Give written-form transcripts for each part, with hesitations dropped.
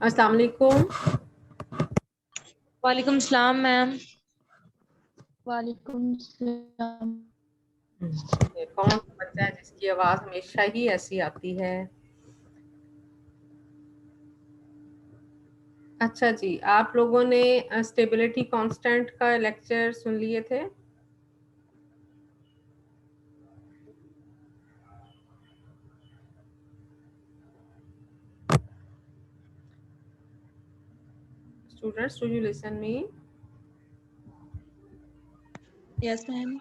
अस्सलाम वालेकुम। वालेकुम सलाम मैम। वालेकुम सलाम। ये कौन सा बच्चा है जिसकी आवाज हमेशा ही ऐसी आती है? अच्छा जी, आप लोगों ने स्टेबिलिटी कांस्टेंट का लेक्चर सुन लिए थे? Students, do you listen me? Yes ma'am.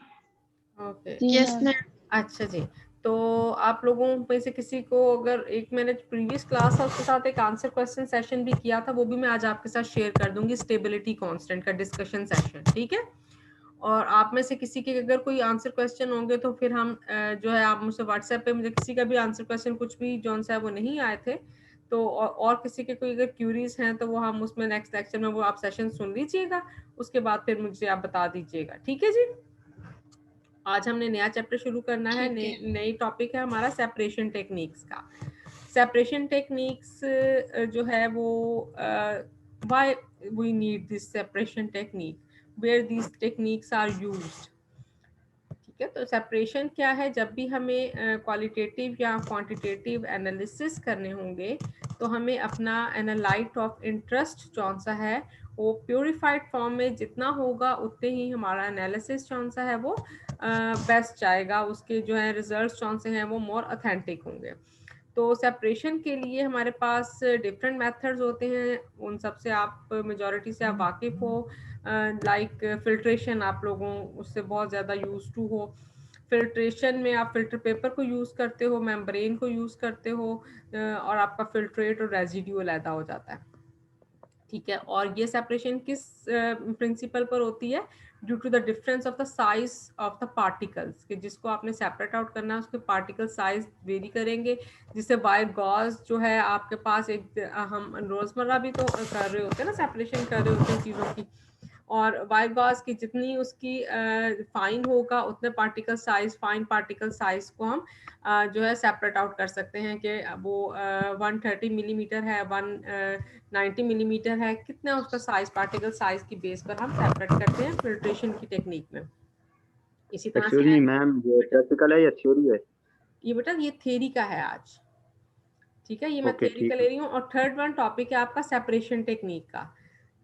Okay. जी यस मैम। मैम। अच्छा जी, तो आप लोगों में से किसी को अगर एक मैंने प्रीवियस क्लास है उसके साथ एक आंसर क्वेश्चन सेशन भी किया था, वो भी मैं आज आपके साथ शेयर कर दूंगी, स्टेबिलिटी कांस्टेंट का डिस्कशन सेशन, ठीक है? और आप में से किसी के अगर कोई आंसर क्वेश्चन होंगे तो फिर हम जो है आप मुझसे व्हाट्सएप पे मुझे किसी का भी आंसर क्वेश्चन कुछ भी जौन सा है वो नहीं आए थे तो और किसी के कोई अगर क्यूरीज हैं तो वो हम उसमें नेक्स्ट लेक्चर में वो आप सेशन सुन लीजिएगा, उसके बाद फिर मुझे आप बता दीजिएगा, ठीक है जी? आज हमने नया चैप्टर शुरू करना है, नई टॉपिक है हमारा सेपरेशन टेक्निक्स का। सेपरेशन टेक्निक्स जो है वो why we need this separation technique, where these techniques are used, ठीक है? तो सेपरेशन क्या है? जब भी हमें क्वालिटेटिव या क्वांटिटेटिव एनालिसिस करने होंगे तो हमें अपना एनालाइट ऑफ इंटरेस्ट कौन सा है वो प्योरीफाइड फॉर्म में जितना होगा उतने ही हमारा एनालिसिस कौन सा है वो बेस्ट जाएगा, उसके जो है रिजल्ट्स कौन से हैं वो मोर ऑथेंटिक होंगे। तो सेपरेशन के लिए हमारे पास डिफरेंट मेथड्स होते हैं, उन सब से आप मेजॉरिटी से आप वाकिफ़ हो, लाइक फिल्ट्रेशन आप लोगों उससे बहुत ज़्यादा यूज टू हो। फिल्ट्रेशन में आप फिल्टर पेपर को यूज़ करते हो, मेम्ब्रेन को यूज़ करते हो और आपका फिल्ट्रेट और रेजिड्यू अलहदा हो जाता है, ठीक है? और ये सेपरेशन किस प्रिंसिपल पर होती है? Due to the difference of the size of the particles, कि जिसको आपने सेपरेट आउट करना है उसके पार्टिकल साइज वेरी करेंगे, जिससे बाय गॉस जो है आपके पास एक हम रोजमर्रा भी तो कर रहे होते हैं ना, सेपरेशन कर रहे होते हैं चीज़ों की, और बाय गॉस की जितनी उसकी फाइन होगा उतने particle size, fine particle size को हम जो है सेपरेट आउट कर सकते हैं कि वो 130 मिलीमीटर है, 190 मिलीमीटर है, कितना उसका साइज पार्टिकल साइज की बेस पर हम सेपरेट करते हैं फिल्ट्रेशन की टेक्निक में। इसी तरह एक्सक्यूज से मी मैम, ये प्रैक्टिकल है या थ्योरी है? ये बेटा ये थ्योरी का है आज, ठीक है? ये मैं ओके, थ्योरी का ठीक ले है, रही हूँ। और थर्ड वन टॉपिक है आपका सेपरेशन टेक्निक का।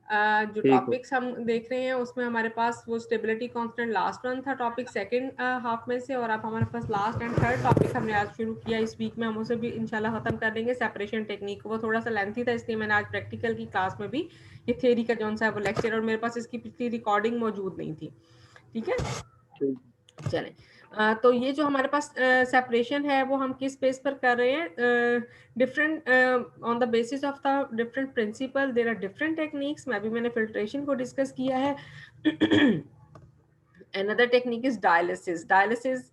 जो ठीक है। टॉपिक्स हम देख रहे हैं उसमें हमारे पास वो स्टेबिलिटी कांस्टेंट लास्ट वन था टॉपिक सेकंड हाफ में से, और अब हमारे पास लास्ट एंड थर्ड टॉपिक हमने आज शुरू किया इस वीक में, हम उसे भी इंशाल्लाह खत्म कर देंगे सेपरेशन टेक्निक। वो थोड़ा सा लेंथी था इसलिए मैंने आज प्रैक्टिकल की क्लास में भी ये थ्योरी का जो सा है वो लेक्चर, और मेरे पास इसकी पिछली रिकॉर्डिंग मौजूद नहीं थी, ठीक है? चलें, तो ये जो हमारे पास सेपरेशन है वो हम किस बेस पर कर रहे हैं? Different on the basis of the different principle, there are different techniques. मैं भी मैंने फिल्ट्रेशन को डिस्कस किया है। Another technique is dialysis. Dialysis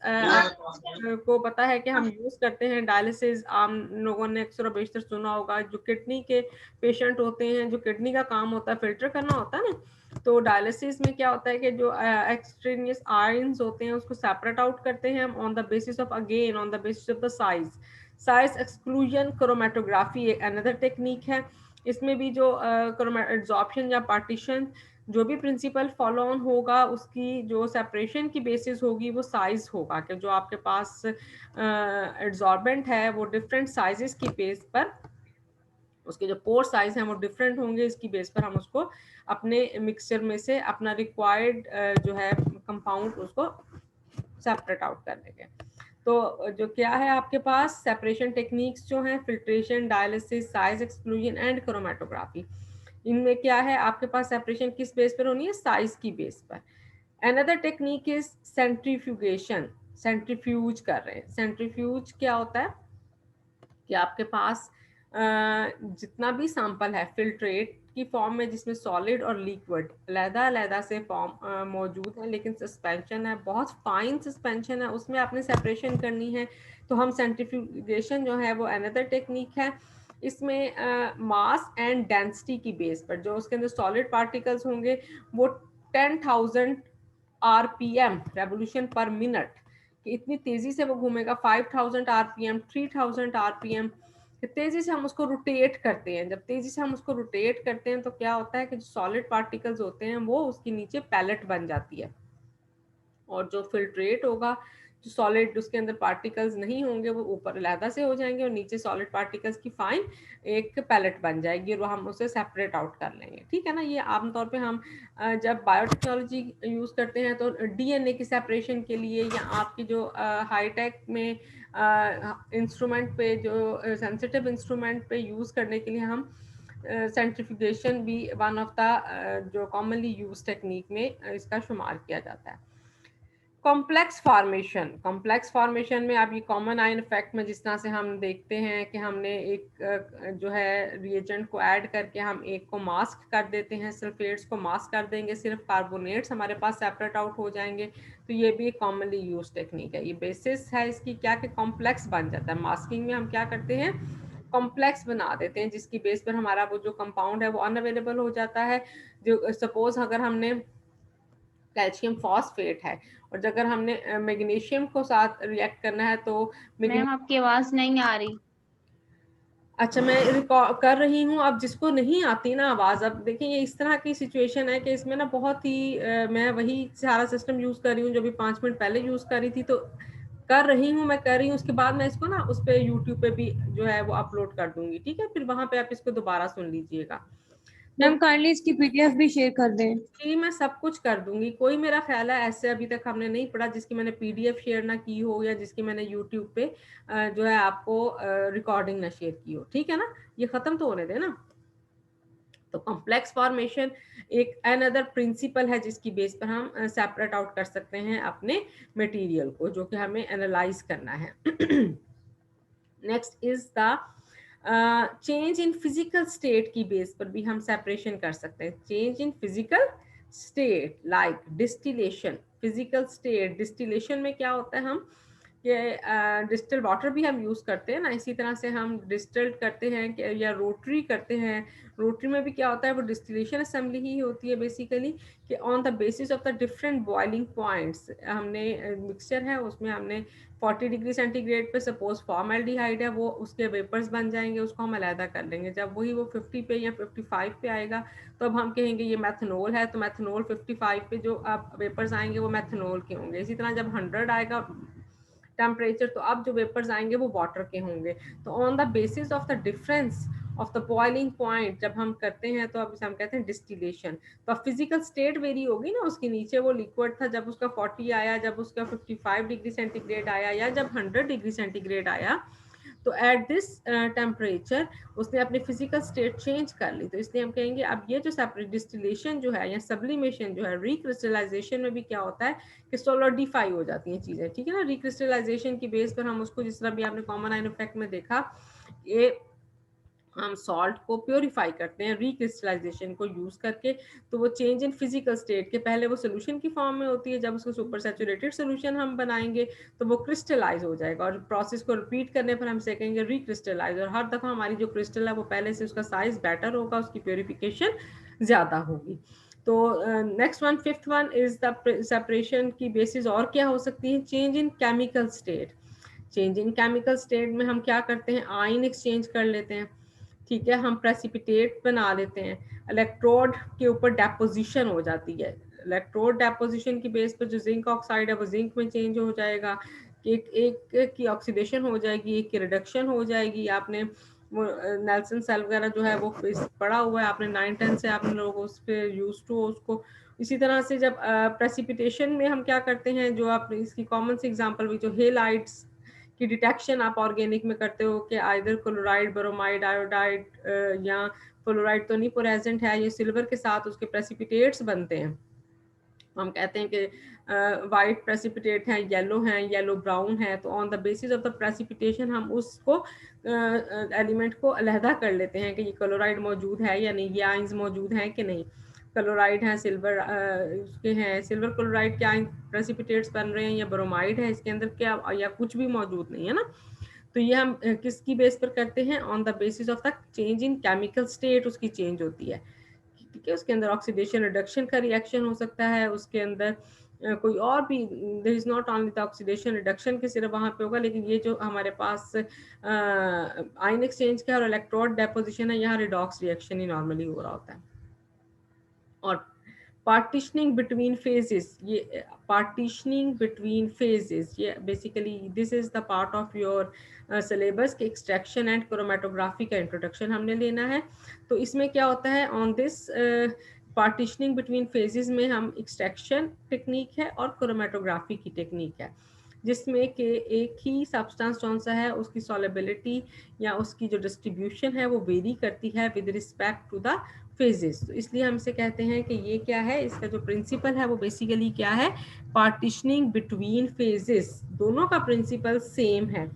को पता है कि हम यूज करते हैं डायलिसिस, आम लोगों ने अक्सर और बेशतर सुना होगा, जो किडनी के पेशेंट होते हैं, जो किडनी का काम होता है फिल्टर करना होता है ना, तो डायलिसिस में क्या होता है कि जो एक्सट्रेनियस आयंस होते हैं उसको सेपरेट आउट करते हैं on the basis of, again on the basis of the size exclusion chromatography another technique है। इसमें भी जो एब्जॉर्प्शन या पार्टीशन जो भी प्रिंसिपल फॉलो ऑन होगा उसकी जो सेपरेशन की बेसिस होगी वो साइज होगा, कि जो आपके पास एब्जॉर्बेंट है वो डिफरेंट साइजेस की बेस पर, उसके जो पोर साइज हैं वो डिफरेंट होंगे, इसकी बेस पर हम उसको अपने मिक्सचर में से अपना रिक्वायर्ड जो है कंपाउंड उसको सेपरेट आउट कर लेंगे। तो जो क्या है आपके पास सेपरेशन टेक्निक्स जो हैं, filtration, dialysis, size exclusion and chromatography, इनमें क्या है आपके पास सेपरेशन किस बेस पर होनी है? साइज की बेस पर। Another technique is centrifugation, centrifuge कर रहे हैं। सेंट्रीफ्यूज क्या होता है कि आपके पास जितना भी सैंपल है फिल्ट्रेट की फॉर्म में, जिसमें सॉलिड और लिक्विड अलग-अलग से फॉर्म मौजूद है, लेकिन सस्पेंशन है, बहुत फाइन सस्पेंशन है, उसमें आपने सेपरेशन करनी है, तो हम सेंट्रीफ्यूगेशन जो है वो अनदर टेक्निक है। इसमें मास एंड डेंसिटी की बेस पर जो उसके अंदर सॉलिड पार्टिकल्स होंगे वो 10,000 आरपीएम रेवोल्यूशन पर मिनट कि इतनी तेजी से वो घूमेगा, 5000 आरपीएम, 3000 आरपीएम, कि तेजी से हम उसको रोटेट करते हैं। जब तेजी से हम उसको रोटेट करते हैं तो क्या होता है कि जो सॉलिड पार्टिकल्स होते हैं वो उसके नीचे पैलेट बन जाती है, और जो फिल्ट्रेट होगा, जो सॉलिड उसके अंदर पार्टिकल्स नहीं होंगे वो ऊपर अलहदा से हो जाएंगे और नीचे सॉलिड पार्टिकल्स की फाइन एक पैलेट बन जाएगी और हम उसे सेपरेट आउट कर लेंगे। ठीक है ना। ये आमतौर पे हम जब बायोटेक्नोलॉजी यूज़ करते हैं तो डीएनए की सेपरेशन के लिए, या आपकी जो हाईटेक में इंस्ट्रूमेंट पे, जो सेंसिटिव इंस्ट्रूमेंट पे यूज़ करने के लिए हम सेंट्रिफिकेशन भी वन ऑफ द जो कॉमनली यूज टेक्निक में इसका शुमार किया जाता है। कॉम्प्लेक्स फॉर्मेशन में आप ये कॉमन आयन इफेक्ट में जिस तरह से हम देखते हैं कि हमने एक जो है रिएजेंट को ऐड करके हम एक को मास्क कर देते हैं, सल्फेट्स को मास्क कर देंगे, सिर्फ कार्बोनेट्स हमारे पास सेपरेट आउट हो जाएंगे। तो ये भी एक कॉमनली यूज टेक्निक है। ये बेसिस है इसकी क्या कि कॉम्प्लेक्स बन जाता है। मास्किंग में हम क्या करते हैं, कॉम्प्लेक्स बना देते हैं जिसकी बेस पर हमारा वो जो कंपाउंड है वो अनअवेलेबल हो जाता है। जो सपोज अगर हमने कैल्शियम फॉस्फेट है और अगर हमने मैग्नीशियम को साथ रिएक्ट करना है तो मैम आपकी आवाज नहीं आ रही। अच्छा, मैं रिकॉर्ड कर रही हूँ। अब जिसको नहीं आती ना आवाज़, अब देखिए ये इस तरह की सिचुएशन है कि इसमें ना बहुत ही मैं वही सारा सिस्टम यूज़ कर रही हूँ जो भी 5 मिनट पहले यूज़ कर रही थी। तो कर रही हूँ उसके बाद मैं इसको ना उस पर यूट्यूब पे भी जो है वो अपलोड कर दूंगी। ठीक है, फिर वहां पे आप इसको दोबारा सुन लीजिएगा। मैम काइंडली इसकी पीडीएफ भी शेयर कर दें। जी, मैं सब कुछ कर दूंगी। कोई मेरा ख्याल है ऐसे अभी तक हमने नहीं पढ़ा जिसकी मैंने पीडीएफ शेयर ना की हो या जिसकी मैंने यूट्यूब पे जो है आपको रिकॉर्डिंग ना शेयर की हो। ठीक है ना, ये खत्म तो होने देना। तो कॉम्प्लेक्स फॉर्मेशन एक अनदर प्रिंसिपल है जिसकी बेस पर हम सेपरेट आउट कर सकते हैं अपने मटेरियल को, जो कि हमें एनालाइज करना है। Next is the change in physical state की बेस पर भी हम सेपरेशन कर सकते हैं। Change in physical state like distillation. Physical state distillation में क्या होता है, हम ये डिस्टिल वाटर भी हम यूज़ करते हैं ना, इसी तरह से हम डिस्टिल्ड करते हैं या रोटरी करते हैं। रोटरी में भी क्या होता है, वो डिस्टिलेशन असेंबली ही होती है बेसिकली, कि on the basis of the different boiling points हमने मिक्सचर है उसमें हमने 40 डिग्री सेंटीग्रेड पे सपोज फॉर्मेल्डिहाइड है, वो उसके वेपर्स बन जाएंगे, उसको हम अलहदा कर लेंगे। जब वही वो 50 पे या 55 पे आएगा तो अब हम कहेंगे ये मैथनॉल है, तो मैथनॉल 55 पे जो अब वेपर्स आएंगे वो मैथनॉल के होंगे। इसी तरह जब 100 आएगा टेम्परेचर तो अब जो वेपर्स आएंगे वो वाटर के होंगे। तो on the basis of the difference of the boiling point जब हम करते हैं तो अब इसे हम कहते हैं डिस्टिलेशन। तो अब फिजिकल स्टेट वेरी होगी ना, उसके नीचे वो लिक्विड था, जब उसका 40 आया, जब उसका 55 डिग्री सेंटीग्रेड आया, या जब 100 डिग्री सेंटीग्रेड आया, तो एट दिस टेम्परेचर उसने अपनी फिजिकल स्टेट चेंज कर ली। तो इसलिए हम कहेंगे अब ये जो सेपरेट डिस्टिलेशन जो है या सब्लिमेशन जो है, रिक्रिस्टलाइजेशन में भी क्या होता है कि सोलिडिफाई हो जाती हैं चीज़ें। ठीक है ना, रिक्रिस्टलाइजेशन की बेस पर हम उसको, जिस तरह भी आपने कॉमन आयन इफेक्ट में देखा, ये हम सॉल्ट को प्योरीफाई करते हैं रिक्रिस्टलाइजेशन को यूज करके। तो वो चेंज इन फिजिकल स्टेट के पहले वो सोल्यूशन की फॉर्म में होती है, जब उसको सुपर सैचुरेटेड सोल्यूशन हम बनाएंगे तो वो क्रिस्टलाइज हो जाएगा, और प्रोसेस को रिपीट करने पर हम कहेंगे रिक्रिस्टलाइज। और हर दफा हमारी जो क्रिस्टल है वो पहले से उसका साइज बेटर होगा, उसकी प्योरिफिकेशन ज्यादा होगी। तो next one, fifth one is the separation की बेसिस और क्या हो सकती है, change in chemical state. Change in chemical state में हम क्या करते हैं, आयन एक्सचेंज कर लेते हैं। ठीक है, हम प्रेसिपिटेट बना लेते हैं, इलेक्ट्रोड के ऊपर डेपोजिशन हो जाती है। इलेक्ट्रोड डेपोजिशन की बेस पर जो जिंक ऑक्साइड है वो जिंक में चेंज हो जाएगा, एक की ऑक्सीडेशन हो जाएगी, एक की रिडक्शन हो जाएगी। आपने वो नेल्सन सेल वगैरह जो है वो पढ़ा हुआ है, आपने 9-10 से आपने लोग उस पर यूज टू उसको। इसी तरह से जब प्रेसिपिटेशन में हम क्या करते हैं, जो आप इसकी कॉमन सी एग्जांपल भी जो हेलाइड्स की डिटेक्शन आप ऑर्गेनिक में करते हो कि आइदर क्लोराइड, ब्रोमाइड, आयोडाइड या फ्लोराइड तो नहीं प्रेजेंट है, ये सिल्वर के साथ उसके प्रेसिपिटेट्स बनते हैं। हम कहते हैं कि वाइट प्रेसिपिटेट हैं, येलो ब्राउन है। तो on the basis of the precipitation हम उसको एलिमेंट को अलहदा कर लेते हैं कि ये क्लोराइड मौजूद है या नहीं, ये आइंस मौजूद हैं कि नहीं। क्लोराइड है, सिल्वर उसके हैं, सिल्वर क्लोराइड के आयन प्रेसिपिटेट्स बन रहे हैं, या ब्रोमाइड है इसके अंदर क्या, या कुछ भी मौजूद नहीं है ना। तो ये हम किसकी बेस पर करते हैं, on the basis of the change in chemical state उसकी चेंज होती है। ठीक है, उसके अंदर ऑक्सीडेशन रिडक्शन का रिएक्शन हो सकता है, उसके अंदर कोई और भी, there is not only the oxidation reduction के सिर्फ वहाँ पे होगा, लेकिन ये जो हमारे पास आयन एक्सचेंज का और इलेक्ट्रोड डेपोजिशन है, यहाँ रिडॉक्स रिएक्शन ही नॉर्मली हो रहा होता है। और partitioning between phases, ये partitioning between phases, ये basically this is the part of your syllabus के extraction and chromatography का introduction हमने लेना है। तो इसमें क्या होता है, on this partitioning between phases में हम extraction टेक्निक है और chromatography की टेक्निक है, जिसमें कि एक ही सब्सटेंस कौन सा है, उसकी सॉलिबिलिटी या उसकी जो डिस्ट्रीब्यूशन है वो वेरी करती है with respect to the phases. तो इसलिए हम इसे कहते हैं कि ये क्या है, इसका जो प्रिंसिपल है वो बेसिकली क्या है, पार्टीशनिंग बिटवीन फेजेस। दोनों का प्रिंसिपल सेम है,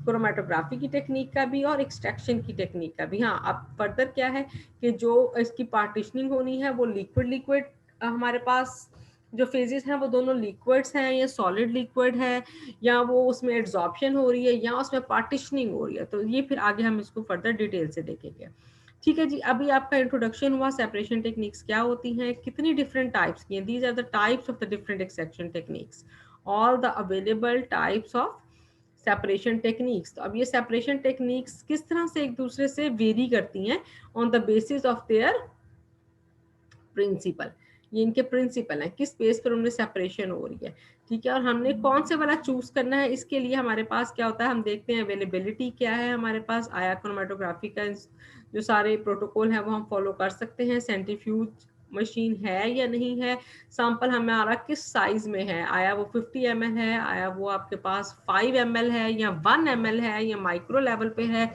क्रोमेटोग्राफी की टेक्निक का भी और एक्सट्रैक्शन की टेक्निक का भी। हाँ, अब फर्दर क्या है कि जो इसकी पार्टीशनिंग होनी है वो लिक्विड लिक्विड, हमारे पास जो फेजेस हैं वो दोनों लिक्विड्स हैं या सॉलिड लिक्विड है, या वो उसमें एड्सॉर्प्शन हो रही है या उसमें पार्टीशनिंग हो रही है। तो ये फिर आगे हम इसको फर्दर डिटेल से देखेंगे। ठीक है जी, अभी आपका इंट्रोडक्शन हुआ, सेपरेशन टेक्निक्स क्या होती हैं, कितनी डिफरेंट टाइप्स की हैं। These are the types of the different extraction techniques, all the available types of separation techniques. तो अब ये सेपरेशन टेक्निक्स किस तरह से एक दूसरे से वेरी करती हैं on the basis of their principle. ये इनके प्रिंसिपल हैं, किस बेस पर उनमें सेपरेशन हो रही है। ठीक है, और हमने कौन से वाला चूज करना है, इसके लिए हमारे पास क्या होता है, हम देखते हैं अवेलेबिलिटी क्या है हमारे पास। आया क्रोमेटोग्राफी का जो सारे प्रोटोकॉल है वो हम फॉलो कर सकते हैं, सेंट्रीफ्यूज मशीन है या नहीं है, सैंपल हमारा किस साइज में है, आया वो 50 ml है, आया वो आपके पास 5 ml है या 1 ml है या माइक्रो लेवल पे है।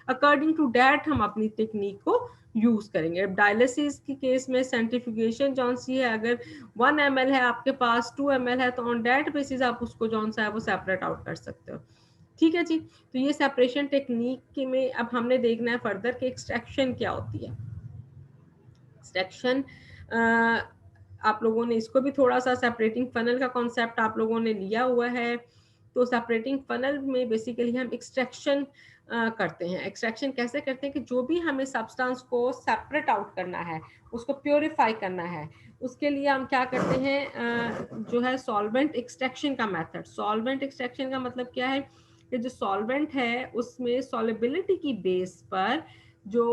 अकॉर्डिंग टू डैट हम अपनी टेक्निक को यूज करेंगे। अब डायलिसिस के केस में सेंट्रीफ्यूगेशन जौन सी है, अगर 1 ml है आपके पास, 2 ml है, तो ऑन डेट बेसिस आप उसको जौन सा है वो सेपरेट आउट कर सकते हो। ठीक है जी, तो ये सेपरेशन टेक्निक में अब हमने देखना है फर्दर कि एक्सट्रैक्शन क्या होती है। एक्सट्रैक्शन आप लोगों ने इसको भी थोड़ा सा, सेपरेटिंग फनल का कॉन्सेप्ट आप लोगों ने लिया हुआ है। तो सेपरेटिंग फनल में बेसिकली हम एक्सट्रैक्शन करते हैं। एक्सट्रैक्शन कैसे करते हैं कि जो भी हमें सब्सटेंस को सेपरेट आउट करना है, उसको प्योरीफाई करना है, उसके लिए हम क्या करते हैं, जो है सॉल्वेंट एक्सट्रैक्शन का मेथड। सॉल्वेंट एक्सट्रैक्शन का मतलब क्या है कि जो सॉल्वेंट है उसमें सॉलिबिलिटी की बेस पर जो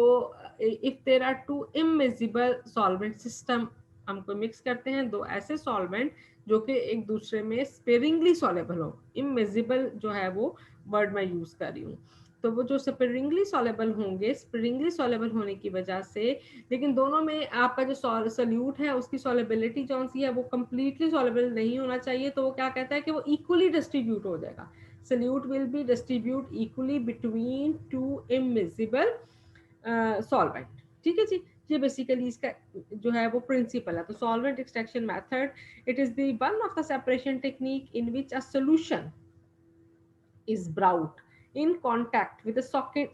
if there are two immiscible solvent system, हमको मिक्स करते हैं दो ऐसे सॉल्वेंट जो कि एक दूसरे में स्पेरिंगली सॉलेबल हो। इमिजिबल जो है वो वर्ड मैं यूज कर रही हूँ, तो वो जो स्पेरिंगली सॉलेबल होंगे, स्पेरिंगली सॉलेबल होने की वजह से, लेकिन दोनों में आपका जो सोल्यूट है उसकी सॉलेबिलिटी जौन सी है वो कंप्लीटली सॉलेबल नहीं होना चाहिए। तो वो क्या कहता है कि वो इक्वली डिस्ट्रीब्यूट हो जाएगा, solute will be distribute equally between two immiscible solvent. ठीक है जी, ये बेसिकली इसका जो है वो प्रिंसिपल है। तो solvent extraction method, it is the one of the separation technique in which a solution is brought in contact with the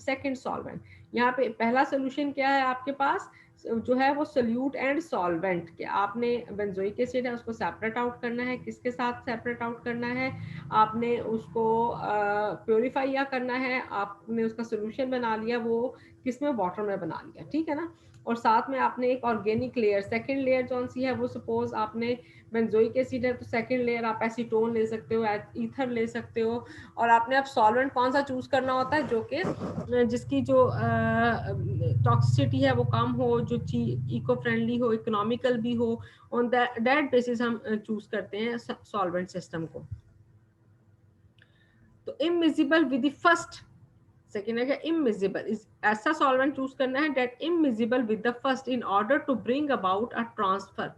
second solvent। यहाँ पे पहला सोल्यूशन क्या है आपके पास, जो है वो सोल्यूट एंड सॉल्वेंट के, आपने बेंजोइक एसिड है उसको सेपरेट आउट करना है, किसके साथ सेपरेट आउट करना है, आपने उसको प्योरीफाई या करना है, आपने उसका सोल्यूशन बना लिया, वो किसमें, वाटर में बना लिया। ठीक है ना, और साथ में आपने एक ऑर्गेनिक लेयर, सेकेंड लेयर कौन सी है वो, सपोज आपने बेंजोइक एसिड है तो सेकेंड लेयर आप एसीटोन ले सकते हो, ईथर ले सकते हो, और आपने अब सॉल्वेंट कौन सा चूज करना होता है जो कि जिसकी जो टॉक्सिसिटी है वो कम हो, जो इको फ्रेंडली हो, इकोनॉमिकल भी हो, ऑन दैट बेसिस हम चूज करते हैं सॉल्वेंट सिस्टम को। तो immiscible with the first, second है इमिजिबल, ऐसा सॉल्वेंट चूज करना है that immiscible with the first in order to bring about a transfer,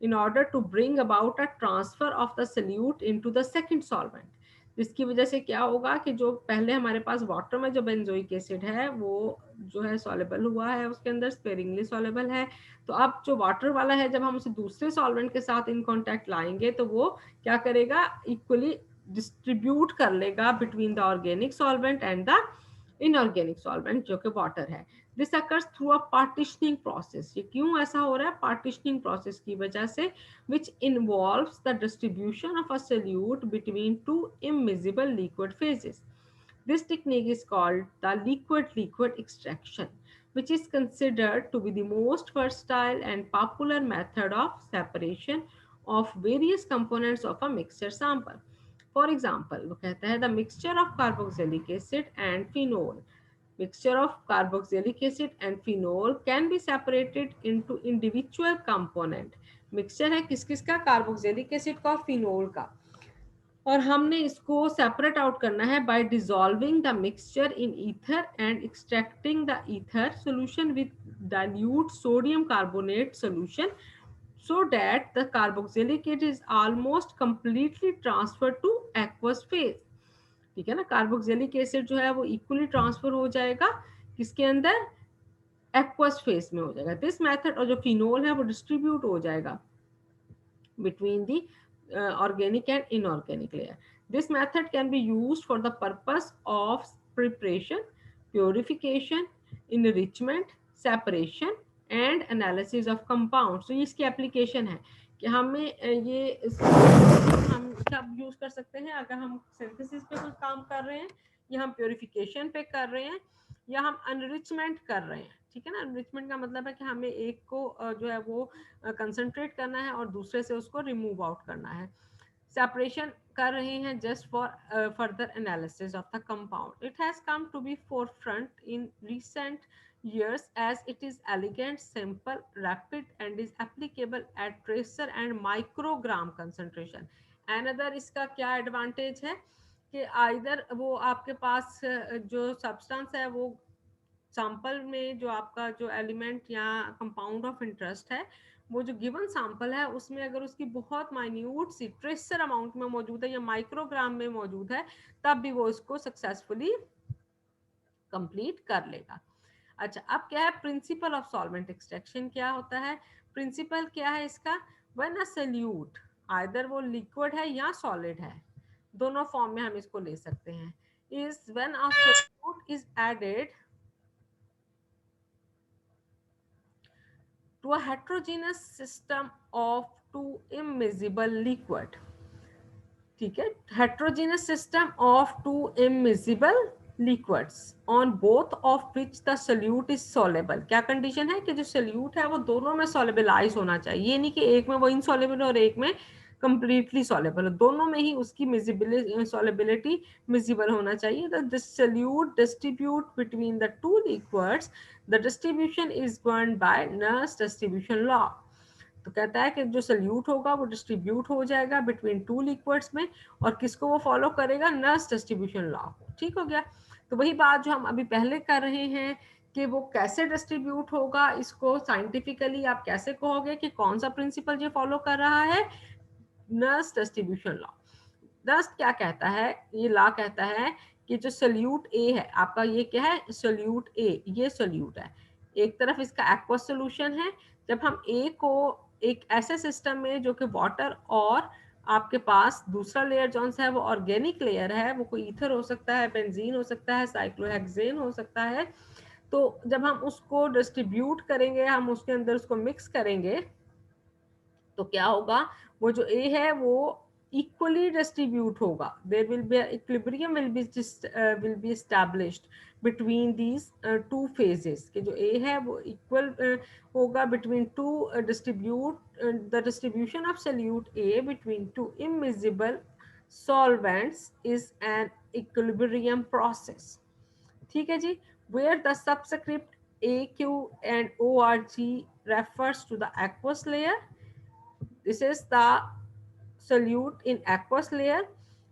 in order to bring about a transfer of the solute into the second solvent। जिसकी वजह से क्या होगा कि जो पहले हमारे पास वाटर में जो बेंजोइक एसिड है वो जो है सॉलेबल हुआ है, उसके अंदर स्पेरिंगली सॉलेबल है, तो अब जो वाटर वाला है जब हम उसे दूसरे सॉल्वेंट के साथ इन कांटेक्ट लाएंगे तो वो क्या करेगा, इक्वली डिस्ट्रीब्यूट कर लेगा between the organic solvent and the inorganic solvent जो कि वाटर है। This occurs through a partitioning process. ये क्यों ऐसा हो रहा है, पार्टीशनिंग प्रोसेस की वजह से, which involves the distribution of a solute between two immiscible liquid phases। This technique is called the liquid-liquid extraction, which is considered to be the most versatile and popular method of separation of various components of a mixture sample. For example, वो कहता है the mixture of carboxylic acid and phenol. Mixture of carboxylic acid and phenol can be separated into individual component. Mixture है किस किस का? Carboxylic acid का और phenol का, और हमने इसको सेपरेट आउट करना है bye dissolving the mixture in ether and extracting the ether solution with dilute sodium carbonate solution so that the carboxylic acid is almost completely transferred to aqueous phase. ठीक है ना, carboxylic acid जो है वो equally transfer हो जाएगा किसके अंदर? एक्वस फेज में हो जाएगा दिस मेथड, और जो फिनोल है वो डिस्ट्रीब्यूट हो जाएगा between the organic and inorganic layer. This method can be used for the purpose of preparation, purification, enrichment, separation and analysis of compounds. तो इसकी एप्लीकेशन है कि हमें ये हम कब यूज कर सकते हैं? अगर हम सिंथेसिस पे कुछ काम कर रहे हैं, या हम प्योरिफिकेशन पे कर रहे हैं, या हम एनरिचमेंट कर रहे हैं। ठीक है ना, एनरिचमेंट का मतलब है कि हमें एक को जो है वो कंसंट्रेट करना है और दूसरे से उसको रिमूव आउट करना है। सेपरेशन कर रहे हैं just for further analysis of the compound. It has come to be forefront in recent years as it is elegant, simple, rapid and is applicable at tracer and microgram concentration. Another इसका क्या advantage है कि either वो आपके पास जो substance है वो sample में जो आपका जो एलिमेंट या कंपाउंड ऑफ इंटरेस्ट है, वो जो गिवन सैंपल है उसमें अगर उसकी बहुत माइन्यूट सी ट्रेसर अमाउंट में मौजूद है या माइक्रोग्राम में मौजूद है, तब भी वो इसको सक्सेसफुली कंप्लीट कर लेगा। अच्छा, अब क्या है प्रिंसिपल ऑफ सॉल्वेंट एक्सट्रैक्शन? क्या होता है प्रिंसिपल? क्या है इसका? व्हेन अ सोल्यूट, आइदर वो लिक्विड है या सॉलिड है, दोनों फॉर्म में हम इसको ले सकते हैं, is when a solute is added to a heterogeneous system of two immiscible liquid. ठीक है, heterogeneous system of two immiscible liquids on both of which the solute is soluble. क्या कंडीशन है कि जो सोल्यूट है वो दोनों में solubilize होना चाहिए, ये नहीं कि एक में वो insoluble और एक में completely soluble, दोनों में ही उसकी solubility miscible होना चाहिए. The solute distribute between the two liquids, the distribution is governed by Nernst distribution law. तो कहता है कि जो सोल्यूट होगा वो डिस्ट्रीब्यूट हो जाएगा बिटवीन टू लिक्विड्स में, और किसको वो फॉलो करेगा? नर्स डिस्ट्रीब्यूशन लॉ को। ठीक हो गया। तो वही बात जो हम अभी पहले कर रहे हैं कि वो कैसे डिस्ट्रीब्यूट होगा, इसको साइंटिफिकली आप कैसे कहोगे कि कौन सा प्रिंसिपल ये फॉलो कर रहा है? Nurse distribution law. नर्स क्या कहता है? ये लॉ कहता है कि जो सोल्यूट ए है आपका, ये क्या है? सोल्यूट ए, ये सोल्यूट है, एक तरफ इसका एक्वस सोल्यूशन है। जब हम ए को एक ऐसे सिस्टम में जो कि वाटर और आपके पास दूसरा लेयर जौन सा है वो ऑर्गेनिक लेयर है, वो कोई ईथर हो सकता है, बेंजीन हो सकता है, साइक्लोहेक्सेन हो सकता है, तो जब हम उसको डिस्ट्रीब्यूट करेंगे, हम उसके अंदर उसको मिक्स करेंगे, तो क्या होगा? वो जो ए है वो equally distribute होगा, there will be equilibrium will be established between these two phases, कि जो A है वो equal होगा between two the distribution of solute A between two immiscible solvents is an equilibrium process. ठीक है जी, where the subscript AQ and ORG refers to the aqueous layer. This is the solute in aqueous layer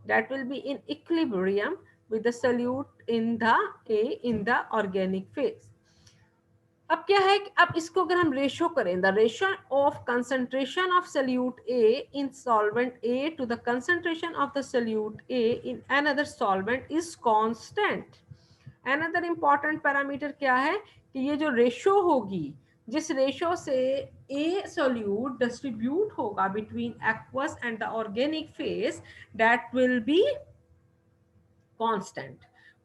that will be in equilibrium with the solute in the organic phase. अब क्या है कि अब इसको अगर हम रेशियो करें, the ratio of concentration of solute A in solvent A to the concentration of the solute A in another solvent is constant. Another important parameter क्या है कि ये जो रेशियो होगी, जिस रेशियो से ए सोल्यूट डिस्ट्रीब्यूट होगा between aqueous and the organic phase, that will be constant,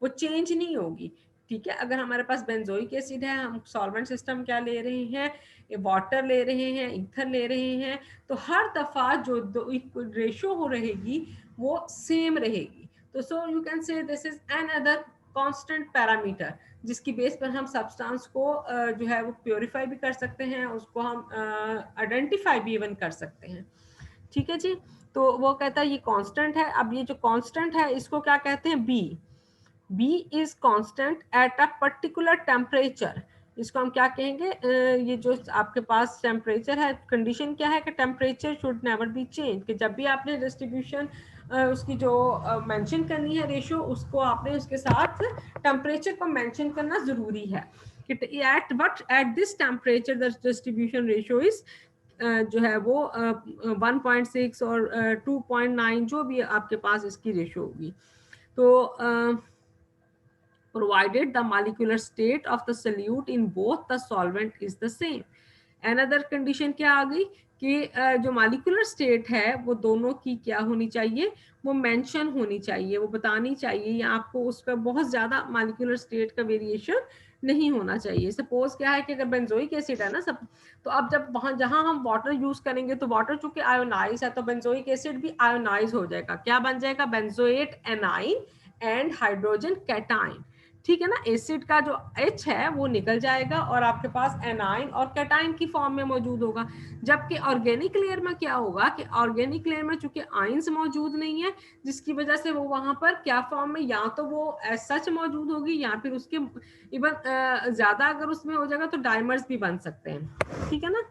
वो चेंज नहीं होगी. ठीक है, अगर हमारे पास बेंजोइक एसिड है, हम सॉल्वेंट सिस्टम क्या ले रहे हैं? वाटर ले रहे हैं, ईथर ले रहे हैं, तो हर दफा जो रेशियो हो रहेगी वो सेम रहेगी. तो so you can say this is another constant parameter, जिसकी बेस पर हम सब्सटेंस को जो है वो प्योरीफाई भी कर सकते हैं, उसको हम आइडेंटिफाई भी इवन कर सकते हैं. ठीक है जी। तो वो कहता है ये कांस्टेंट है। अब ये जो कांस्टेंट है इसको क्या कहते हैं, B. B is constant at a particular temperature. इसको हम क्या कहेंगे, ये जो आपके पास टेम्परेचर है, कंडीशन क्या है कि temperature should never be change, कि जब भी आपने डिस्ट्रीब्यूशन उसकी जो मेंशन करनी है रेशियो, उसको आपने उसके साथ टेम्परेचर को मेंशन करना जरूरी है कि at this temperature the distribution ratio is जो है वो 1.6 और 2.9 जो भी आपके पास इसकी रेशियो होगी। तो provided the molecular state of the solute in both the solvent is the same. Another condition क्या आ गई कि जो molecular state है वो दोनों की क्या होनी चाहिए, वो mention होनी चाहिए, वो बतानी चाहिए, या आपको उसका बहुत ज्यादा molecular state का variation नहीं होना चाहिए। सपोज क्या है कि अगर बेंजोइक एसिड है ना सब, तो अब जब वहां जहां हम वाटर यूज करेंगे तो वाटर चूंकि आयोनाइज है तो बेंजोइक एसिड भी आयोनाइज हो जाएगा। क्या बन जाएगा, benzoate A9 and hydrogen cation. ठीक है ना, एसिड का जो H है वो निकल जाएगा और आपके पास एनाइन और कैटाइन की फॉर्म में मौजूद होगा। जबकि ऑर्गेनिक लेयर में क्या होगा कि ऑर्गेनिक लेयर में चूंकि आयंस मौजूद नहीं है, जिसकी वजह से वो वहां पर क्या फॉर्म में, या तो वो एज सच मौजूद होगी या फिर उसके इवन ज्यादा अगर उसमें हो जाएगा तो डाइमर्स भी बन सकते हैं। ठीक है ना,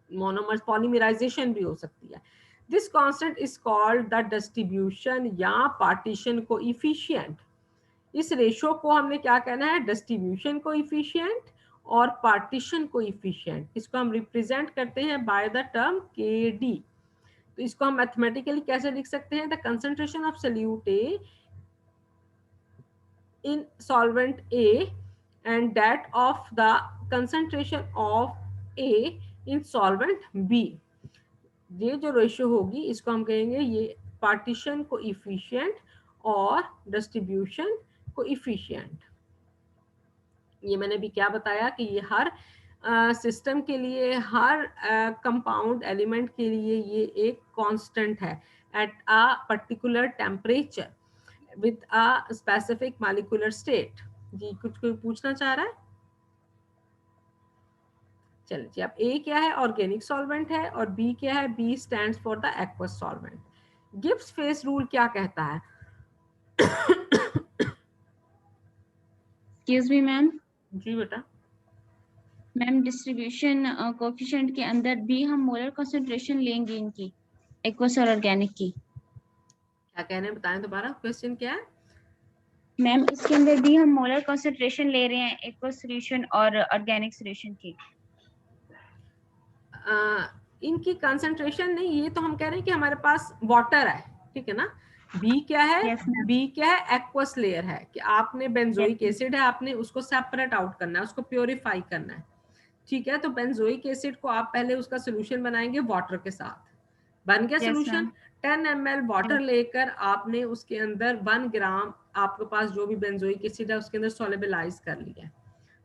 मोनोमर्स पॉलीमराइजेशन भी हो सकती है। This constant is called the distribution या पार्टीशन कोएफिशिएंट। इस रेशो को हमने क्या कहना है, डिस्ट्रीब्यूशन कोएफिशिएंट और पार्टीशन कोएफिशिएंट। इसको हम रिप्रेजेंट करते हैं बाय द टर्म के डी। तो इसको हम मैथमेटिकली कैसे लिख सकते हैं, the concentration of solute A in solvent A and that of the concentration of A in solvent B। ये जो रेशियो होगी इसको हम कहेंगे ये पार्टीशन कोएफिशिएंट और डिस्ट्रीब्यूशन कोएफिशिएंट। ये मैंने भी क्या बताया कि ये हर सिस्टम के लिए, हर कंपाउंड एलिमेंट के लिए ये एक कांस्टेंट है eight a particular temperature with a specific molecular state। जी कुछ कोई पूछना चाह रहा है? चलिए जी, अब A क्या है, ऑर्गेनिक सॉल्वेंट है, और B क्या है, B stands for the aqueous solvent. Gibbs face rule क्या कहता है? Excuse me ma'am. जी बेटा। मैम डिस्ट्रीब्यूशन कोएफिशिएंट के अंदर भी हम मोलर कंसंट्रेशन लेंगे इनकी, एक्वस और ऑर्गेनिक की। क्या कहने, बताएं दोबारा, क्वेश्चन क्या है? मैम इसके अंदर भी हम मोलर कंसंट्रेशन ले रहे हैं एक्वस सॉल्यूशन और ऑर्गेनिक सॉल्यूशन की। इनकी कंसंट्रेशन नहीं, ये तो हम कह रहे हैं कि हमारे पास वाटर है, ठीक है ना। बी क्या है, Yes, ma'am. बी क्या है, एक्वस लेयर है, कि आपने बेंजोइक Yes, एसिड है, आपने उसको सेपरेट आउट करना है, उसको प्योरीफाई करना है। ठीक है, तो बेंजोइक एसिड को आप पहले उसका सोल्यूशन बनाएंगे वाटर के साथ। बन गया Yes, solution. ma'am. 10 ml water लेकर आपने उसके अंदर 1 ग्राम आपके पास जो भी बेंजोइक एसिड है उसके अंदर सोलेबलाइज कर लिया।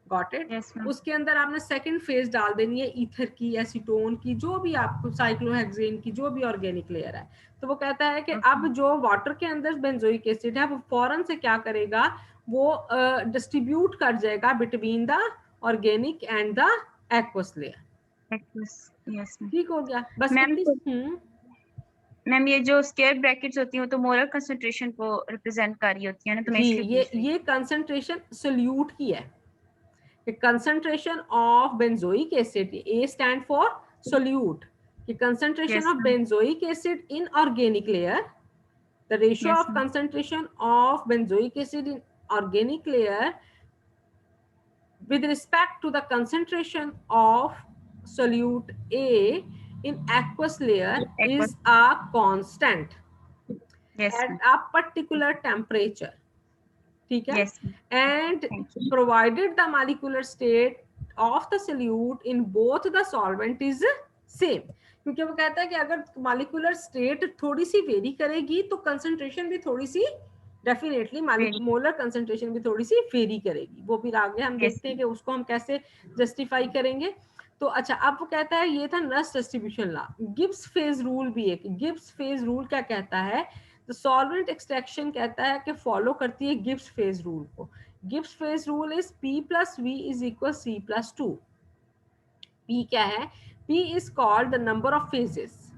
Got it. Yes, ma'am. उसके अंदर आपने सेकंड फेज डाल देनी है ईथर की, एसीटोन की, जो भी आपको, साइक्लोहेक्सेन की, जो भी ऑर्गेनिक लेयर है। तो वो कहता है कि अब जो वाटर के अंदर बेंजोइक एसिड है वो फौरन से क्या करेगा, वो डिस्ट्रीब्यूट कर जाएगा between the organic and the aqueous layer. Yes, ma'am. ठीक हो गया, बस मैम इतनी। मैम ये जो स्क्वायर ब्रैकेट्स होती हैं वो तो मोलर कंसंट्रेशन को रिप्रेजेंट कर रही होती है ना, तो मैं जी, इसलिए पूछ रही ये कंसंट्रेशन सोल्यूट की है। concentration of benzoic acid, A stand for solute, the concentration Yes, of ma'am. benzoic acid in organic layer, the ratio Yes, of ma'am. concentration of benzoic acid in organic layer with respect to the concentration of solute A in aqueous layer is a constant Yes, at ma'am. a particular temperature। ठीक है, Yes, ma'am. and Thank you. provided the molecular state of the solute in both the solvent is same। क्योंकि वो कहता है कि अगर molecular state थोड़ी सी very करेगी तो कंसंट्रेशन भी थोड़ी सी, डेफिनेटली मोलर कंसंट्रेशन भी थोड़ी सी वेरी करेगी। वो फिर आगे हम देखते हैं कि उसको हम कैसे जस्टिफाई करेंगे। तो अच्छा, अब वो कहता है, ये था नस distribution law. Gibbs phase rule भी एक, गिब्स फेज रूल क्या कहता है, तो सॉल्वेंट एक्सट्रैक्शन कहता है कि फॉलो करती है गिब्स फेज रूल को। Gibbs phase rule is P + V is equal C + 2। P क्या है, P is called the number of phases,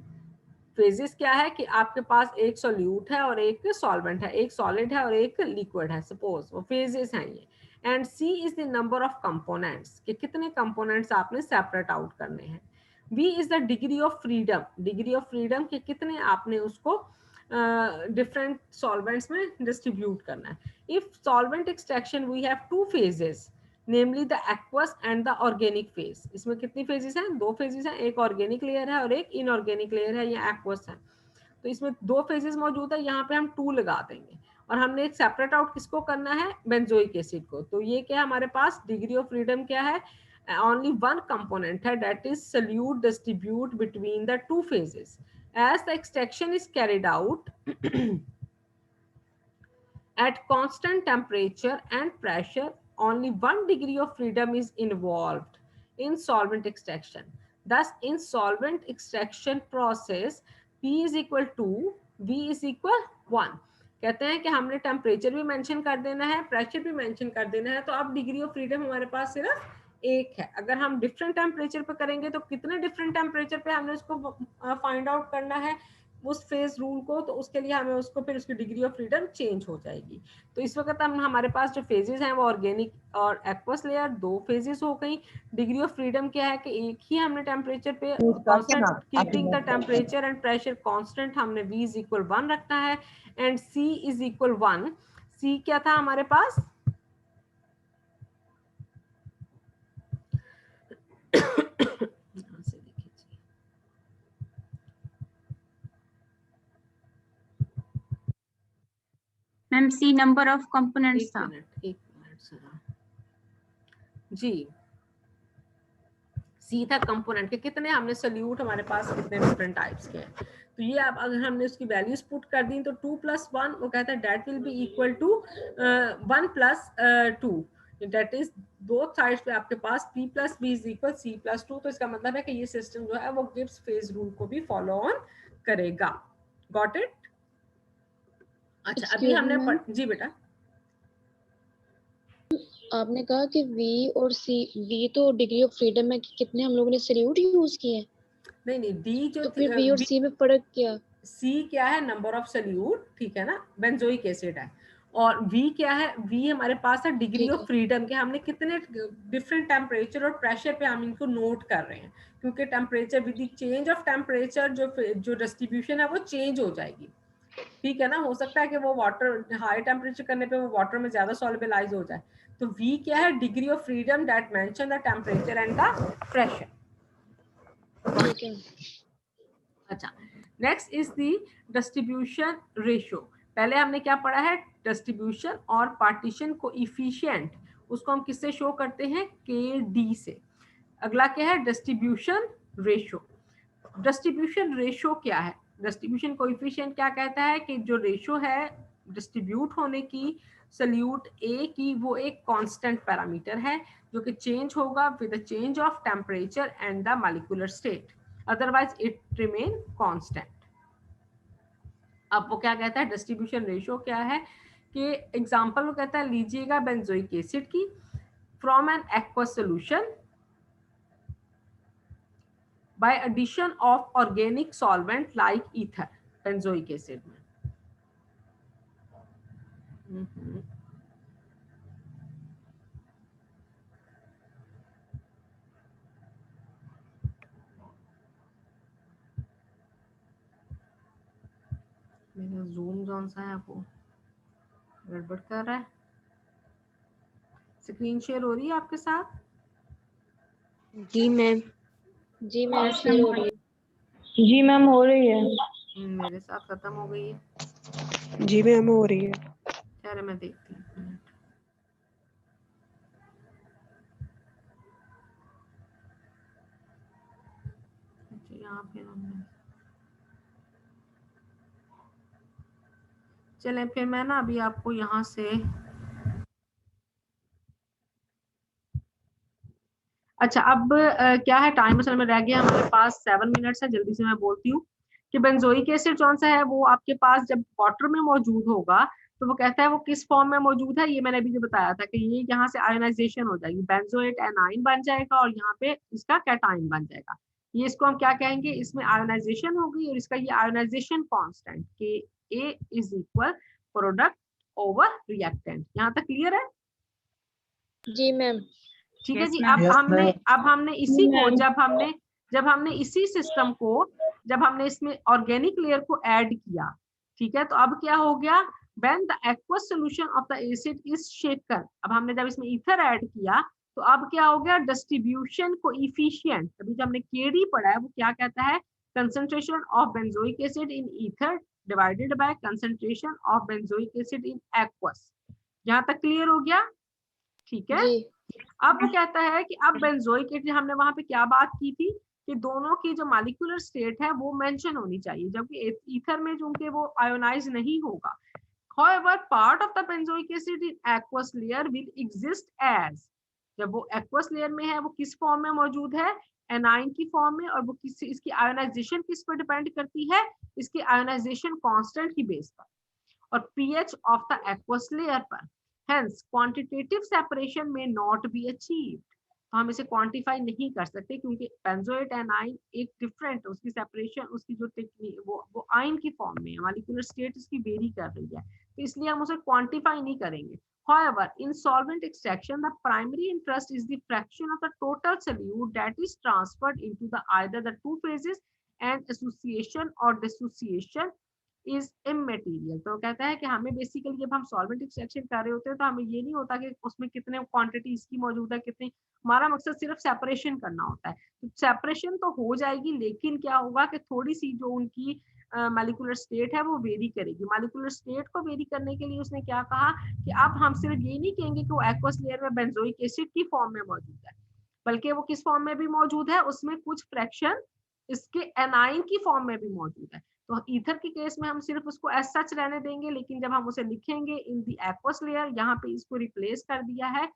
phases क्या है कि आपके पास एक सोल्यूट है और एक सॉल्वेंट है, एक सॉलिड है और एक लिक्विड है, सपोज वो फेजेस हैं ये। And C is the number of components, कि कितने कंपोनेंट्स आपने सेपरेट आउट करने हैं। V is the degree of freedom, degree of freedom के कितने आपने उसको डिफरेंट सॉल्वेंट्स में डिस्ट्रीब्यूट करना है। If solvent extraction we have two phases, namely the aqueous and the organic phase. इसमें कितनी फेजेस हैं? दो फेजेस हैं, एक ऑर्गेनिक लेयर है और एक इनऑर्गेनिक लेयर है, या एक्वस है। तो इसमें दो फेजेस मौजूद है, यहाँ पे हम 2 लगा देंगे और हमने एक सेपरेट आउट किसको करना है? बेंजोइक एसिड को। तो ये क्या हमारे पास डिग्री ऑफ फ्रीडम क्या है? only one component है, that is solute distribute between the two phases. As the extraction is carried out at constant temperature and pressure, only 1 degree of freedom is involved in solvent extraction. Thus, in solvent extraction process, P is equal to V is equal 1. कहते हैं कि हमने temperature भी mention कर देना है, pressure भी mention कर देना है, तो अब डिग्री ऑफ फ्रीडम हमारे पास सिर्फ एक है। अगर हम डिफरेंट टेम्परेचर पे करेंगे तो कितने डिफरेंट टेम्परेचर पे हमने उसको फाइंड आउट करना है उस फेज रूल को, तो उसके लिए हमें उसको फिर उसकी डिग्री ऑफ फ्रीडम चेंज हो जाएगी। तो इस वक्त हम हमारे पास जो फेजेस हैं वो ऑर्गेनिक और एक्वस लेयर 2 फेजेस हो गई। डिग्री ऑफ फ्रीडम क्या है कि एक ही हमने टेम्परेचर पे constant, keeping the temperature and pressure constant, हमने V इज इक्वल 1 रखना है and C is equal 1। C क्या था हमारे पास? Ma'am C number of components था। एक मिनट जी, सी था कंपोनेंट के कितने हमने सोल्यूट हमारे पास कितने डिफरेंट टाइप्स के हैं। तो ये अब अगर हमने उसकी वैल्यूज पुट कर दी तो 2 + 1 वो कहता है that will be equal to 1 + 2, that is both sides पे आपके पास P + B is equal C + 2। तो इसका मतलब है कि ये सिस्टम जो है वो गिब्स फेज रूल को भी फॉलो ऑन करेगा। Got it? अच्छा अभी हमने जी बेटा आपने कहा कि V और C, V तो डिग्री ऑफ फ्रीडम है कि कितने हम लोगों ने सोल्यूट यूज किए, नहीं डी जो तो फिर V और C में फर्क क्या? C क्या है? नंबर ऑफ सोल्यूट, ठीक है ना, बेंजोइक एसिड है। और V क्या है? V हमारे पास है डिग्री ऑफ फ्रीडम के हमने कितने डिफरेंट टेम्परेचर और प्रेशर पे हम इनको नोट कर रहे हैं, क्योंकि temperature with the change of temperature जो डिस्ट्रीब्यूशन है वो चेंज हो जाएगी, ठीक है ना। हो सकता है कि वो वाटर हाई टेम्परेचर करने पे वो वाटर में ज्यादा सॉल्युबलाइज हो जाए। तो V क्या है? Degree of freedom that mention the temperature and the pressure. अच्छा, next is the distribution ratio. पहले हमने क्या पढ़ा है? डिस्ट्रीब्यूशन और पार्टीशन कोएफिशिएंट, उसको हम किससे शो करते हैं? KD से। अगला क्या है? Distribution ratio. डिस्ट्रीब्यूशन रेशियो क्या है? डिस्ट्रीब्यूशन कोएफिशिएंट क्या कहता है कि जो रेशियो है डिस्ट्रीब्यूट होने की सोल्यूट A की, वो एक कांस्टेंट पैरामीटर है जो कि चेंज होगा with the change of temperature and the molecular state, otherwise it remain constant. अब वो क्या कहता है? डिस्ट्रीब्यूशन रेशियो क्या है कि एग्जांपल वो कहता है लीजिएगा बेंजोइक एसिड की from an aqueous solution by addition of organic solvent like ether, benzoic acid में। मेरा जूम कौन सा है वो गड़बड़ कर रहा है। स्क्रीन शेयर हो रही है आपके साथ? जी मैम, जी मैम शेयर हो रही है। जी मैम हो रही है। मेरे साथ खत्म हो गई है। जी मैम हो रही है। खैर मैं देखती हूँ। यहाँ पे हमने चलें फिर मैं ना अभी आपको यहाँ से अच्छा अब क्या है टाइम असल में रह गया हमारे पास 7 मिनट्स है। जल्दी से मैं बोलती हूँ कि बेंजोइक एसिड कौन सा है, वो आपके पास जब वाटर में मौजूद होगा तो वो कहता है वो किस फॉर्म में मौजूद है। ये मैंने अभी जो बताया था कि ये यहाँ से आयोनाइजेशन हो जाएगी, बेंजोएट एनाइन बन जाएगा और यहाँ पे इसका कैटाइन बन जाएगा। ये इसको हम क्या कहेंगे, इसमें आयोनाइजेशन होगी और इसका ये ionization constant K A is equal product over reactant. यहाँ तक क्लियर है? जी मैम। ठीक है Yes, जी। ma'am. अब हमने इसी को ma'am. जब हमने इसी सिस्टम को जब हमने इसमें ऑर्गेनिक लेयर को ऐड किया, ठीक है, तो अब क्या हो गया, when the aqueous solution of the acid is shaken, अब हमने जब इसमें ईथर ऐड किया तो अब क्या हो गया, डिस्ट्रीब्यूशन कोएफिशिएंट, अभी जो हमने केडी पढ़ा है वो क्या कहता है, concentration of benzoic acid in ether divided by concentration of benzoic acid in aqueous. यहाँ तक क्लियर हो गया? ठीक है। जी अब वो कहता है कि अब बेंजोइक एसिड, हमने वहां पे क्या बात की थी कि दोनों की जो मॉलिक्यूलर स्टेट है वो मेंशन होनी चाहिए, जबकि ईथर में जो उनके वो आयोनाइज नहीं होगा। However, part of the benzoic acid in aqueous layer will exist as, जब वो एक्वस लेयर में है वो किस फॉर्म में मौजूद है, एनाइन की फॉर्म में, और वो किस, इसकी आयोनाइजेशन किस पर डिपेंड करती है, इसकी आयोनाइजेशन कांस्टेंट की बेस पर और pH of the aqueous layer पर। Hence, quantitative separation may not be achieved. तो हम इसे क्वांटिफाई नहीं कर सकते क्योंकि बेंजोएट एनाइन एक डिफरेंट, उसकी सेपरेशन, उसकी जो टेक्निक वो आयन की फॉर्म में है, मॉलिक्यूलर स्टेट इसकी वेरी कर रही है, तो इसलिए हम उसे क्वांटिफाई नहीं करेंगे। However, in solvent extraction, the primary interest is the fraction of the total solute that is transferred into the either the two phases, and association or dissociation is immaterial। तो कहता है कि हमें बेसिकली जब हम solvent extraction कर रहे होते हैं तो हमें ये नहीं होता कि उसमें कितने क्वांटिटी इसकी मौजूद है कितनी, हमारा मकसद सिर्फ सेपरेशन करना होता है। तो सेपरेशन तो हो जाएगी, लेकिन क्या होगा कि थोड़ी सी जो उनकी मॉलिक्यूलर स्टेट है वो वेरी करेगी। मॉलिक्यूलर स्टेट को वेरी करने के लिए उसने क्या कहा कि अब हम सिर्फ ये नहीं कहेंगे कि वो एक्वस लेयर में बेंजोइक एसिड की फॉर्म में मौजूद है, बल्कि वो किस फॉर्म में भी मौजूद है, उसमें कुछ फ्रैक्शन इसके एनाइन की फॉर्म में भी मौजूद है। तो ईथर के केस में हम सिर्फ उसको एज सच रहने देंगे, लेकिन जब हम उसे लिखेंगे इन दी एक्वस लेयर, यहाँ पे इसको रिप्लेस कर दिया है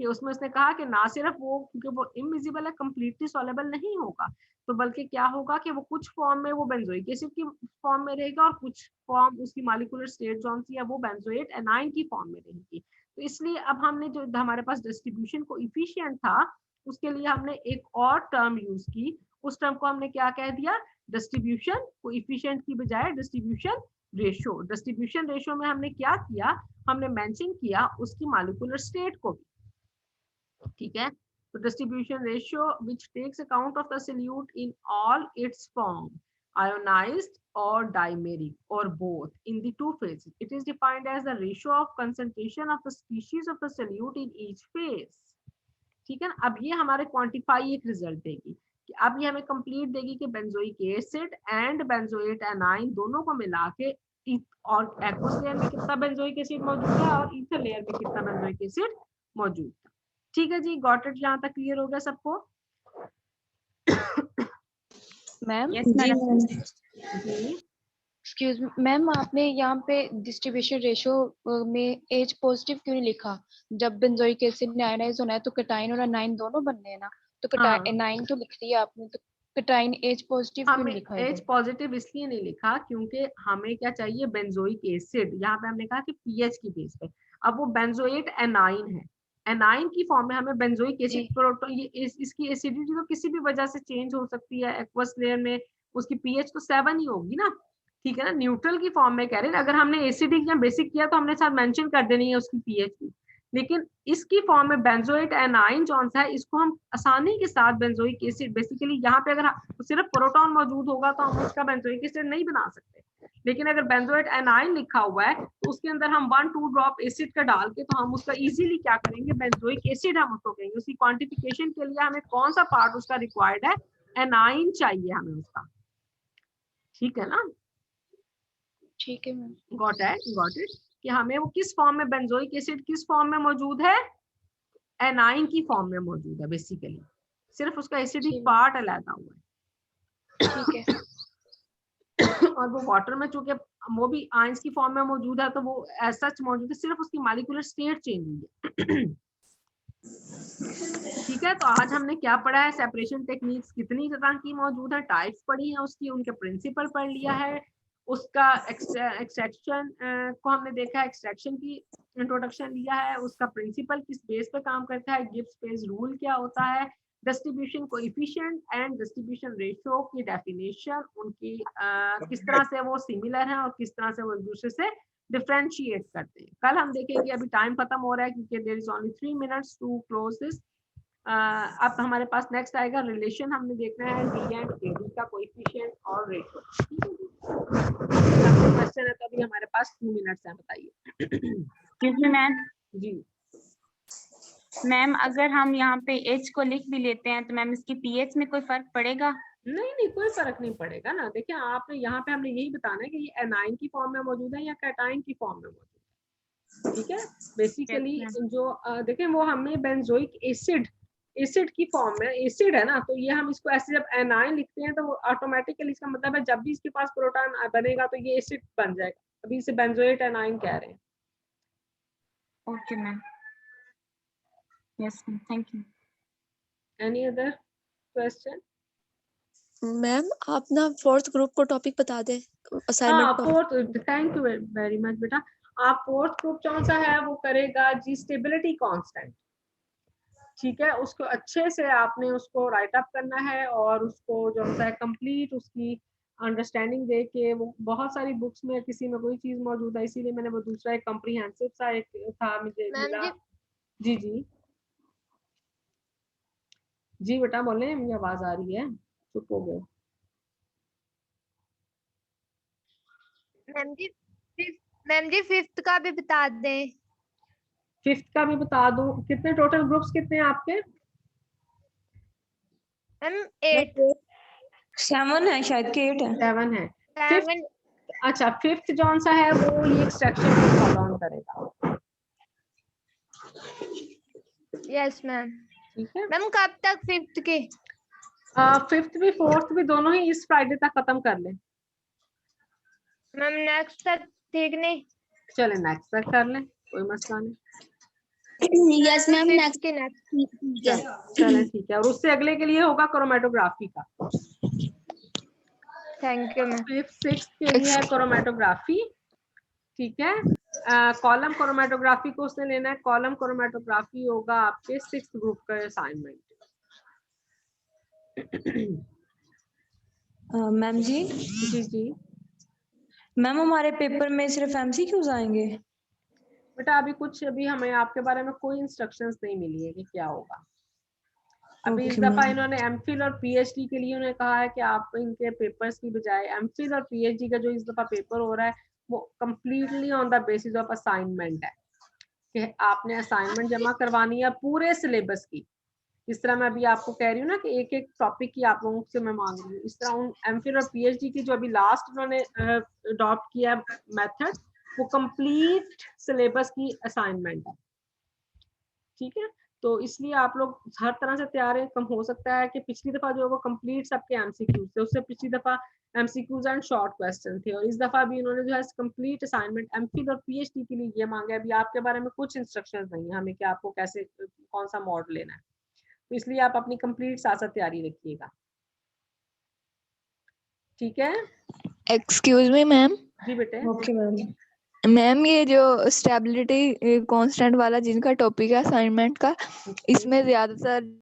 कि उसमें उसने कहा कि ना सिर्फ वो, क्योंकि वो इनविजिबल है, कंप्लीटली सॉल्युबल नहीं होगा, तो बल्कि क्या होगा कि वो कुछ फॉर्म में वो बेंजोइक एसिड की फॉर्म में रहेगा और कुछ फॉर्म उसकी मॉलिक्यूलर स्टेट जो सी है वो बेंजोएट एनाइन की फॉर्म में रहेगी। तो इसलिए अब हमने जो हमारे पास डिस्ट्रीब्यूशन कोएफिशिएंट था उसके लिए हमने एक और टर्म यूज की, उस टर्म को हमने क्या कह दिया, डिस्ट्रीब्यूशन कोएफिशिएंट की बजाय डिस्ट्रीब्यूशन रेशियो। डिस्ट्रीब्यूशन रेशियो में हमने क्या किया, हमने मेंशन किया उसकी मॉलिक्यूलर स्टेट को भी, ठीक है। तो distribution ratio which takes account of the solute in all its form, ionized or dimeric or both in the two phases. It is defined as the ratio of concentration of the species of the solute in each phase. ठीक है ना। अब ये हमारे quantify एक result देगी कि अब ये हमें कंप्लीट देगी कि benzoic acid and benzoate A9 दोनों को मिला के और एक्वस लेयर में कितना बेंजोइक एसिड मौजूद है और ईथर लेयर में कितना बेंजोइक एसिड मौजूद है। ठीक है जी, गॉट इट? यहाँ तक क्लियर हो गया सबको? मैम। Yes, madam. जी एक्सक्यूज मैम, आपने यहाँ पे डिस्ट्रीब्यूशन रेशियो में एच पॉजिटिव क्यों नहीं लिखा? जब बेंजोइक एसिड ने आयनाइज होना है तो कटाइन और एनाइन दोनों बनने हैं ना, तो कटाइन एनाइन तो लिख दिया आपने, तो कटाइन एच पॉजिटिव क्यों नहीं हमें लिखा? एच पॉजिटिव इसलिए नहीं लिखा क्योंकि हमें क्या चाहिए, बेंजोइक एसिड। यहाँ पे हमने कहा कि पीएच की बेस पे, अब वो बेंजोएट एनाइन है, एनाइन की फॉर्म में हमें बेंजोइक एसिड प्रोटो, ये इसकी एसिडिटी तो किसी भी वजह से चेंज हो सकती है, एक्वस लेयर में उसकी पीएच तो 7 ही होगी ना, ठीक है ना। न्यूट्रल की फॉर्म में कह रहे हैं, अगर हमने एसिडिक या बेसिक किया तो हमने साथ मेंशन कर देनी है उसकी पीएच की, लेकिन इसकी फॉर्म में बेंजोएट एनाइन जो है इसको हम आसानी के साथ बेंजोइक एसिड, बेसिकली यहाँ पे अगर सिर्फ प्रोटॉन मौजूद होगा तो हम उसका बेंजोइक एसिड नहीं बना सकते, लेकिन अगर बेंजोएट एनाइन लिखा हुआ है तो उसके अंदर हम 1-2 ड्रॉप एसिड का डाल के तो हम उसका इजीली क्या करेंगे, बेंजोइक एसिड हम उसको कहेंगे। उसकी क्वांटिफिकेशन के लिए हमें कौन सा पार्ट उसका रिक्वायर्ड है, एनाइन चाहिए हमें उसका, ठीक है ना। ठीक है मैम। गॉट इट कि हमें वो किस फॉर्म में बेंजोइक एसिड किस फॉर्म में मौजूद है, एनाइन की फॉर्म में मौजूद है, बेसिकली सिर्फ उसका एसिडिक पार्ट अलग हुआ है, ठीक है। और वो वाटर में चूंकि वो भी आयंस की फॉर्म में मौजूद है तो वो एज सच मौजूद है, सिर्फ उसकी मॉलिक्यूलर स्टेट चेंज हुई है। ठीक है, तो आज हमने क्या पढ़ा है, सेपरेशन टेक्निक्स कितनी तरह की मौजूद है, टाइप्स पढ़ी है उसकी, उनके प्रिंसिपल पढ़ लिया है, उसका एक्सट्रैक्शन को हमने देखा है, एक्सट्रैक्शन की इंट्रोडक्शन लिया है, उसका प्रिंसिपल किस बेस पे काम करता है, गिब्स बेस रूल क्या होता है, distribution coefficient and distribution ratio की डेफिनेशन, उनकी किस तरह से वो सिमिलर हैं और किस तरह से वो एक दूसरे से डिफरेंशिएट करते हैं, कल हम देखेंगे। अभी टाइम खत्म हो रहा है क्योंकि there is only 3 minutes to close this. अब हमारे पास नेक्स्ट आएगा रिलेशन, हमने देखना है डी एंड ए डी का कोएफिशिएंट और रेशियो। क्वेश्चन है तो अभी हमारे पास 2 मिनट्स हैं, बताइए। मैम जी मैम अगर हम यहाँ पे एच को लिख भी लेते हैं तो मैम इसकी पीएच में कोई फर्क पड़ेगा? नहीं, कोई फर्क नहीं पड़ेगा ना। देखिए आपने यहाँ पे हमने यही बताना है कि ये एनाइन की फॉर्म में मौजूद है या कैटाइन की फॉर्म में मौजूद है, ठीक है। बेसिकली जो देखिए वो हमें बेंजोइक एसिड की फॉर्म में एसिड है ना, तो ये हम इसको ऐसे जब एनाइन लिखते हैं तो वो ऑटोमेटिकली इसका मतलब है जब भी इसके पास प्रोटॉन बनेगा तो ये एसिड बन जाएगा। अभी इसे बेंजोएट एनाइन कह रहे हैं। Okay ma'am, yes ma'am, thank you. Any other question? Ma'am आप ना 4th ग्रुप को टॉपिक बता दें हाँ, असाइनमेंट का। 4th, thank you very much बेटा। आप 4th ग्रुप कौन सा है वो करेगा जी, स्टेबिलिटी कांस्टेंट, ठीक है। उसको अच्छे से आपने उसको राइट अप करना है और उसको जो है कंप्लीट उसकी अंडरस्टैंडिंग दे के, वो बहुत सारी बुक्स में किसी में कोई चीज मौजूद है, इसीलिए मैंने वो दूसरा एक कॉम्प्रिहेंसिव सा एक था मुझे मिला। जी जी जी बेटा बोले, मुझे आवाज आ रही है, चुप हो गए। मैम जी 5th का भी बता दें। 5th का भी बता दूं? कितने टोटल ग्रुप्स कितने हैं आपके? मैम 8 7 है शायद कि 8 है। 7 है। 7 अच्छा 5th जौन सा है वो ये एक्सट्रैक्शन को फॉलो ऑन करेगा। Yes ma'am. ठीक है मैम कब तक 5th के? 5th भी 4th भी दोनों ही इस फ्राइडे तक खत्म कर लें। मैम नेक्स्ट तक ठीक नहीं? चले नेक्स्ट तक कर लें, कोई मसला नहीं। यस मैम नेक्स्ट के नेक्स्ट। चले ठीक है। और उससे अगले के लिए होगा क्रोमेटोग्राफी का। Thank you ma'am. 5th 6th के लिए है क्रोमेटोग्राफी, ठीक है। कॉलम क्रोमेटोग्राफी को उसने लेना है। कॉलम क्रोमेटोग्राफी होगा आपके 6th ग्रुप का असाइनमेंट। मैम जी जी मैम हमारे पेपर में सिर्फ एमसीक्यूज आएंगे? बेटा अभी हमें आपके बारे में कोई इंस्ट्रक्शंस नहीं मिली है कि क्या होगा। अभी इस दफा इन्होंने एमफिल और पीएचडी के लिए उन्होंने कहा है कि आप इनके पेपर्स की बजाय एमफिल और पीएचडी का जो इस दफा पेपर हो रहा है वो completely on the basis of assignment है, कि आपने असाइनमेंट जमा करवानी है पूरे सिलेबस की। इस तरह मैं अभी आपको कह रही हूँ ना कि एक एक टॉपिक की आप लोगों से मैं मांग रही हूँ, इस तरह उन एमफिल और पीएचडी की जो अभी लास्ट उन्होंने अडॉप्ट किया मेथड, वो कंप्लीट सिलेबस की असाइनमेंट है, ठीक है। तो इसलिए आप लोग हर तरह से तैयार हैं। कम हो सकता है कि पिछली दफा जो है वो कंप्लीट सबके एमसीक्यूज थे, उससे पिछली दफा एमसीक्यूज एंड शॉर्ट क्वेश्चन थे, और इस दफा भी उन्होंने जो है कंप्लीट असाइनमेंट एमफिल और पीएचडी के लिए ये मांगा है। अभी आपके बारे में कुछ इंस्ट्रक्शंस नहीं है हमें कि आपको कैसे कौन सा मॉड लेना है, तो इसलिए आप अपनी कंप्लीट साथ साथ तैयारी रखिएगा, ठीक है। Excuse me ma'am. जी बेटे। Okay ma'am. मैम ये जो स्टेबिलिटी कांस्टेंट वाला जिनका टॉपिक है असाइनमेंट का, इसमें ज्यादातर